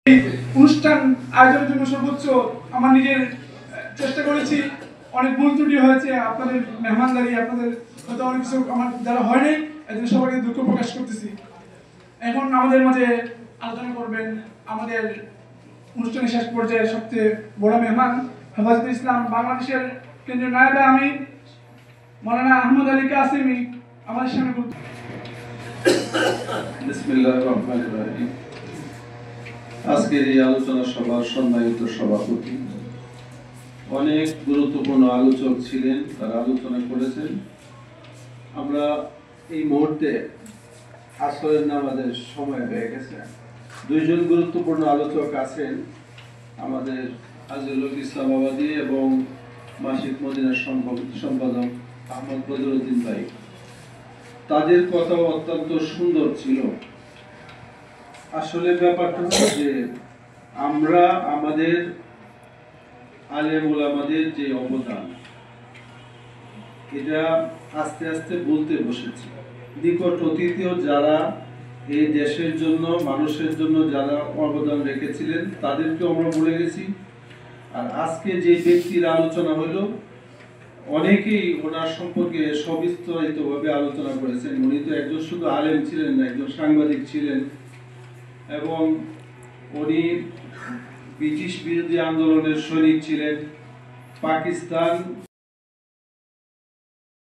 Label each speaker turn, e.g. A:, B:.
A: অনুষ্ঠান আয়োজনের জন্য সর্বোচ্চ আমার নিজের চেষ্টা করেছি। অনেক ভুল ত্রুটি হয়েছে, আপনাদের মেহমানদারি, আপনাদের হয়তো অনেক কিছু আমার যারা হয়নি, এজন্য সবাইকে দুঃখ প্রকাশ করতেছি। এখন আমাদের মাঝে আলোচনা করবেন আমাদের অনুষ্ঠানের শেষ পর্যায়ে সবচেয়ে বড় মেহমান হেফাজতে ইসলাম বাংলাদেশের কেন্দ্রীয় নায়েবে আমির মাওলানা আহমদ আলী কাসেমি আমাদের সামনে।
B: বিসমিল্লাহির রহমানির রহিম। আজকের এই আলোচনা সভার সম্মানিত সভাপতি, অনেক গুরুত্বপূর্ণ আলোচক ছিলেন, তারা আলোচনা করেছেন। আমরা এই মুহূর্তে আসরের নামাজের সময় হয়ে গেছে। দুইজন গুরুত্বপূর্ণ আলোচক আছেন, আমাদের আজিজুল ইসলামাবাদী এবং মাসিক মদিনার সম্পাদক আহমদ বদরুদ্দিন ভাই। তাদের কথাও অত্যন্ত সুন্দর ছিল। আসলে ব্যাপারটা হচ্ছে যে আমরা আমাদের আলেম ওলামাদের যে অবদান, এটা আস্তে আস্তে বলতে বসেছি। নিকট অতীতেও যারা এই দেশের জন্য, মানুষের জন্য যারা অবদান রেখেছিলেন তাদেরকেও আমরা বলে গেছি। আর আজকে যে ব্যক্তির আলোচনা হলো, অনেকেই ওনার সম্পর্কে সবিস্তারিতভাবে আলোচনা করেছেন। উনি তো একজন শুধু আলেম ছিলেন না, একজন সাংবাদিক ছিলেন এবং উনি ব্রিটিশ বিরোধী আন্দোলনের সৈনিক ছিলেন। পাকিস্তান